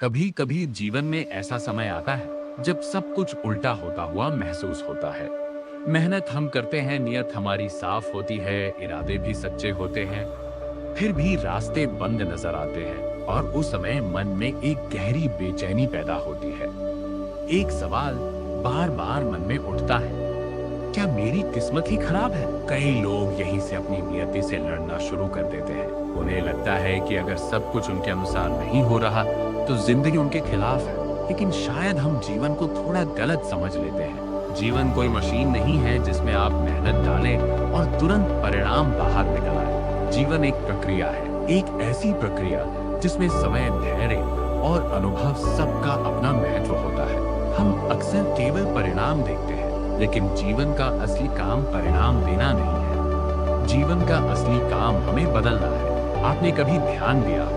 कभी कभी जीवन में ऐसा समय आता है जब सब कुछ उल्टा होता हुआ महसूस होता है। मेहनत हम करते हैं, नियत हमारी साफ होती है, इरादे भी सच्चे होते हैं, फिर भी रास्ते बंद नजर आते हैं और उस समय मन में एक गहरी बेचैनी पैदा होती है। एक सवाल बार बार मन में उठता है, क्या मेरी किस्मत ही खराब है? कई लोग यहीं से अपनी नियति से लड़ना शुरू कर देते हैं। उन्हें लगता है कि अगर सब कुछ उनके अनुसार नहीं हो रहा तो जिंदगी उनके खिलाफ है। लेकिन शायद हम जीवन को थोड़ा गलत समझ लेते हैं। जीवन कोई मशीन नहीं है जिसमें आप मेहनत डालें और तुरंत परिणाम बाहर निकल आए। जीवन एक प्रक्रिया है, एक ऐसी प्रक्रिया जिसमें समय, धैर्य और अनुभव सबका अपना महत्व होता है। हम अक्सर केवल परिणाम देखते हैं, लेकिन जीवन का असली काम परिणाम देना नहीं है। जीवन का असली काम हमें बदलना है। आपने कभी ध्यान दिया होगा,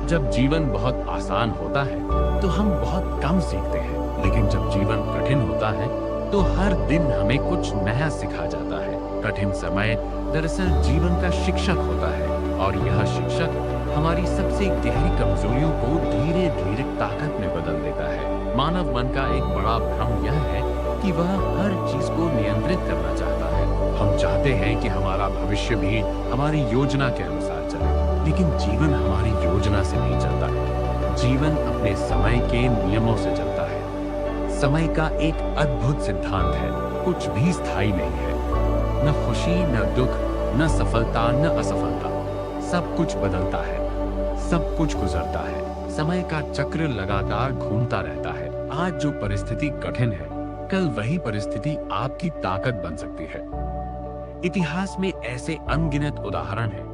जब जीवन बहुत आसान होता है तो हम बहुत कम सीखते हैं, लेकिन जब जीवन कठिन होता है तो हर दिन हमें कुछ नया सिखा जाता है। कठिन समय दरअसल जीवन का शिक्षक होता है और यह शिक्षक हमारी सबसे गहरी कमजोरियों को धीरे धीरे ताकत में बदल देता है। मानव मन का एक बड़ा भ्रम यह है कि वह हर चीज को नियंत्रित करना चाहता है। हम चाहते हैं कि हमारा भविष्य भी हमारी योजना के अनुसार चले, लेकिन जीवन हमारी योजना से नहीं चलता। जीवन अपने समय के नियमों से चलता है। समय का एक अद्भुत सिद्धांत है, कुछ भी स्थायी नहीं है। न खुशी, न दुख, न सफलता, न असफलता, सब कुछ बदलता है, सब कुछ गुजरता है। समय का चक्र लगातार घूमता रहता है। आज जो परिस्थिति कठिन है, कल वही परिस्थिति आपकी ताकत बन सकती है। इतिहास में ऐसे अनगिनत उदाहरण हैं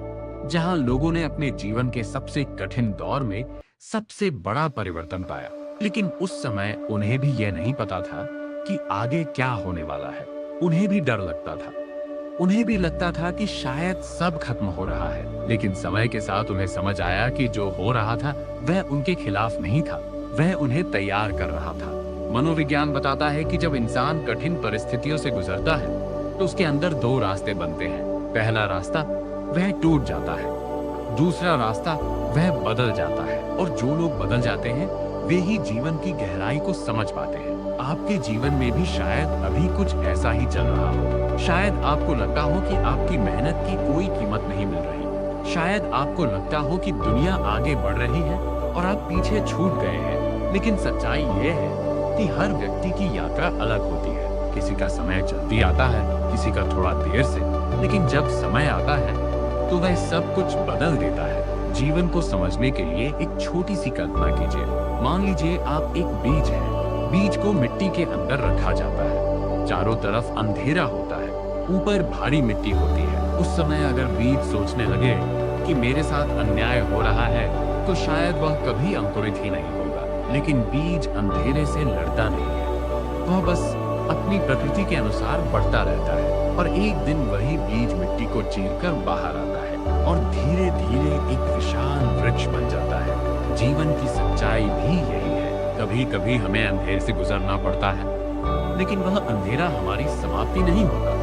जहां लोगों ने अपने जीवन के सबसे कठिन दौर में सबसे बड़ा परिवर्तन पाया, लेकिन उस समय उन्हें भी यह नहीं पता था कि आगे क्या होने वाला है। उन्हें भी डर लगता था, उन्हें भी लगता था कि शायद सब खत्म हो रहा है, लेकिन समय के साथ उन्हें समझ आया कि जो हो रहा था वह उनके खिलाफ नहीं था, वह उन्हें तैयार कर रहा था। मनोविज्ञान बताता है कि जब इंसान कठिन परिस्थितियों से गुजरता है तो उसके अंदर दो रास्ते बनते हैं। पहला रास्ता वह टूट जाता है, दूसरा रास्ता वह बदल जाता है। और जो लोग बदल जाते हैं वे ही जीवन की गहराई को समझ पाते हैं। आपके जीवन में भी शायद अभी कुछ ऐसा ही चल रहा हो। शायद आपको लगता हो कि आपकी मेहनत की कोई कीमत नहीं मिल रही। शायद आपको लगता हो कि दुनिया आगे बढ़ रही है और आप पीछे छूट गए हैं। लेकिन सच्चाई यह है कि हर व्यक्ति की यात्रा अलग होती है। किसी का समय जल्दी आता है, किसी का थोड़ा देर से, लेकिन जब समय आता है तो वह सब कुछ बदल देता है। जीवन को समझने के लिए एक छोटी सी कल्पना कीजिए। मान लीजिए आप एक बीज हैं। बीज को मिट्टी के अंदर रखा जाता है, चारों तरफ अंधेरा होता है, ऊपर भारी मिट्टी होती है। उस समय अगर बीज सोचने लगे कि मेरे साथ अन्याय हो रहा है तो शायद वह कभी अंकुरित ही नहीं होगा। लेकिन बीज अंधेरे से लड़ता नहीं है, वह बस अपनी प्रकृति के अनुसार बढ़ता रहता है और एक दिन वही बीज मिट्टी को चीरकर बाहर आता है और धीरे धीरे एक विशाल वृक्ष बन जाता है। जीवन की सच्चाई भी यही है। कभी कभी हमें अंधेरे से गुजरना पड़ता है, लेकिन वह अंधेरा हमारी समाप्ति नहीं होता,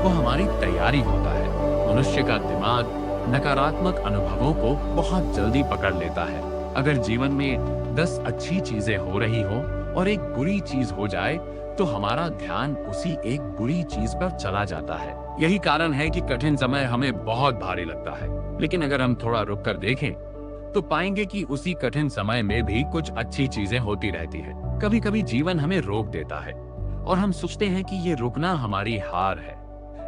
वह हमारी तैयारी होता है। मनुष्य का दिमाग नकारात्मक अनुभवों को बहुत जल्दी पकड़ लेता है। अगर जीवन में 10 अच्छी चीजें हो रही हो और एक बुरी चीज हो जाए तो हमारा ध्यान उसी एक बुरी चीज पर चला जाता है। यही कारण है कि कठिन समय हमें बहुत भारी लगता है, लेकिन अगर हम थोड़ा रुक कर देखें तो पाएंगे कि उसी कठिन समय में भी कुछ अच्छी चीजें होती रहती है। कभी कभी जीवन हमें रोक देता है और हम सोचते हैं कि ये रुकना हमारी हार है,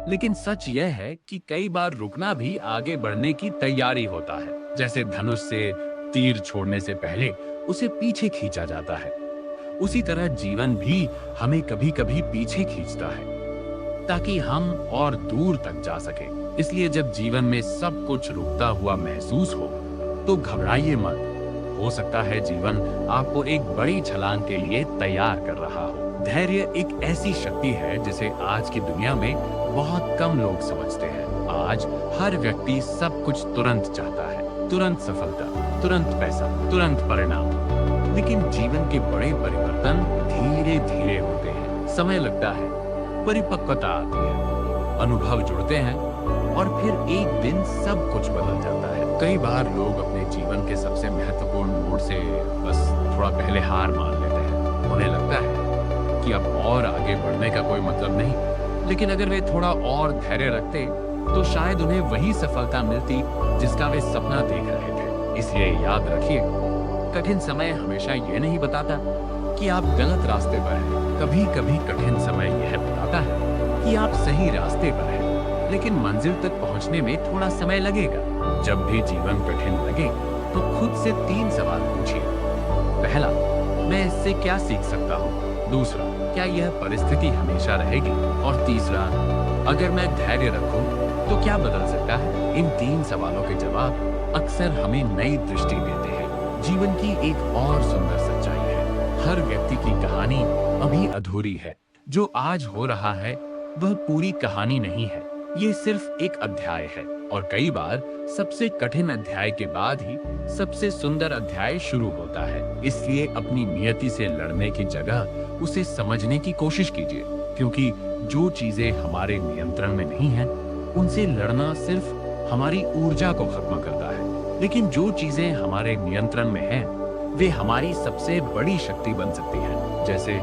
लेकिन सच यह है कि कई बार रुकना भी आगे बढ़ने की तैयारी होता है। जैसे धनुष से तीर छोड़ने से पहले उसे पीछे खींचा जाता है, उसी तरह जीवन भी हमें कभी कभी पीछे खींचता है ताकि हम और दूर तक जा सके। इसलिए जब जीवन में सब कुछ रुकता हुआ महसूस हो तो घबराइए मत। हो सकता है जीवन आपको एक बड़ी छलांग के लिए तैयार कर रहा हो। धैर्य एक ऐसी शक्ति है जिसे आज की दुनिया में बहुत कम लोग समझते हैं। आज हर व्यक्ति सब कुछ तुरंत चाहता है, तुरंत सफलता, तुरंत पैसा, तुरंत परिणाम। लेकिन जीवन के बड़े परिवर्तन धीरे धीरे होते हैं। समय लगता है, परिपक्वता आती है, अनुभव जुड़ते हैं और फिर एक दिन सब कुछ बदल जाता है। कई बार लोग अपने जीवन के सबसे महत्वपूर्ण मोड़ से बस थोड़ा पहले हार मान लेते हैं। उन्हें लगता है कि अब और आगे बढ़ने का कोई मतलब नहीं। लेकिन अगर वे थोड़ा और धैर्य रखते तो शायद उन्हें वही सफलता मिलती जिसका वे सपना देख रहे थे। इसलिए याद रखिए, कठिन समय हमेशा ये नहीं बताता कि आप गलत रास्ते पर हैं। कभी कभी कठिन समय यह बताता है कि आप सही रास्ते पर हैं, लेकिन मंजिल तक पहुंचने में थोड़ा समय लगेगा। जब भी जीवन कठिन लगे तो खुद से 3 सवाल पूछिए। पहला, मैं इससे क्या सीख सकता हूँ? दूसरा, क्या यह परिस्थिति हमेशा रहेगी? और तीसरा, अगर मैं धैर्य रखूं तो क्या बदल सकता है? इन 3 सवालों के जवाब अक्सर हमें नई दृष्टि देते हैं। जीवन की एक और सुंदर सच्चाई है, हर व्यक्ति की कहानी अभी अधूरी है। जो आज हो रहा है वह पूरी कहानी नहीं है, ये सिर्फ एक अध्याय है। और कई बार सबसे कठिन अध्याय के बाद ही सबसे सुंदर अध्याय शुरू होता है। इसलिए अपनी नियति से लड़ने की जगह उसे समझने की कोशिश कीजिए, क्योंकि जो चीजें हमारे नियंत्रण में नहीं हैं, उनसे लड़ना सिर्फ हमारी ऊर्जा को खत्म करता है। लेकिन जो चीजें हमारे नियंत्रण में हैं, वे हमारी सबसे बड़ी शक्ति बन सकती हैं। जैसे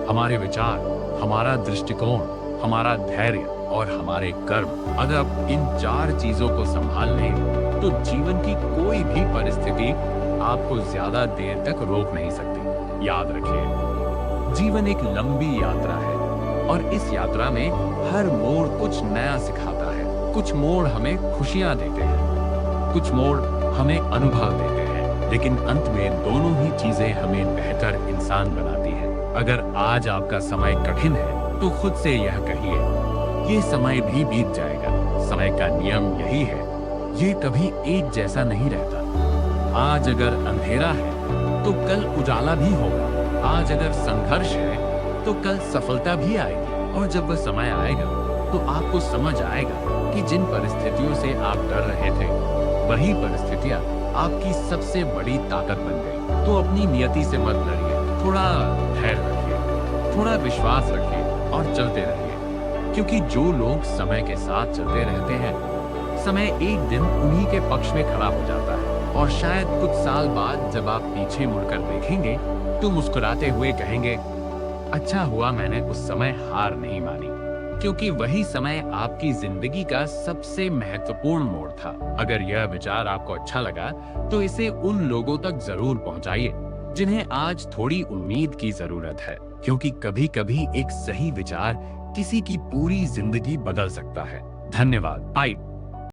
हमारे विचार, हमारा दृष्टिकोण, हमारा धैर्य और हमारे कर्म। अगर आप इन 4 चीजों को संभाल लें तो जीवन की कोई भी परिस्थिति आपको ज्यादा देर तक रोक नहीं सकती। याद रखिए, जीवन एक लंबी यात्रा है और इस यात्रा में हर मोड़ कुछ नया सिखाता है। कुछ मोड़ हमें खुशियां देते हैं, कुछ मोड़ हमें अनुभव देते हैं, लेकिन अंत में दोनों ही चीजें हमें बेहतर इंसान बनाती हैं। अगर आज आपका समय कठिन है तो खुद से यह कहिए, ये समय भी बीत जाएगा। समय का नियम यही है, ये कभी एक जैसा नहीं रहता। आज अगर अंधेरा है तो कल उजाला भी होगा। आज अगर संघर्ष है तो कल सफलता भी आएगी। और जब वह समय आएगा तो आपको समझ आएगा कि जिन परिस्थितियों से आप डर रहे थे, वही परिस्थितियां आपकी सबसे बड़ी ताकत बन गई। तो अपनी नियति से मत लड़िए, थोड़ा धैर्य रखिए, थोड़ा विश्वास रखिए और चलते रहिए। क्योंकि जो लोग समय के साथ चलते रहते हैं, समय एक दिन उन्हीं के पक्ष में खड़ा हो जाता है। और शायद कुछ साल बाद जब आप पीछे मुड़कर देखेंगे तो मुस्कुराते हुए कहेंगे, अच्छा हुआ मैंने उस समय हार नहीं मानी, क्योंकि वही समय आपकी जिंदगी का सबसे महत्वपूर्ण मोड़ था। अगर यह विचार आपको अच्छा लगा तो इसे उन लोगों तक जरूर पहुंचाइए जिन्हें आज थोड़ी उम्मीद की जरूरत है, क्योंकि कभी-कभी एक सही विचार किसी की पूरी जिंदगी बदल सकता है। धन्यवाद।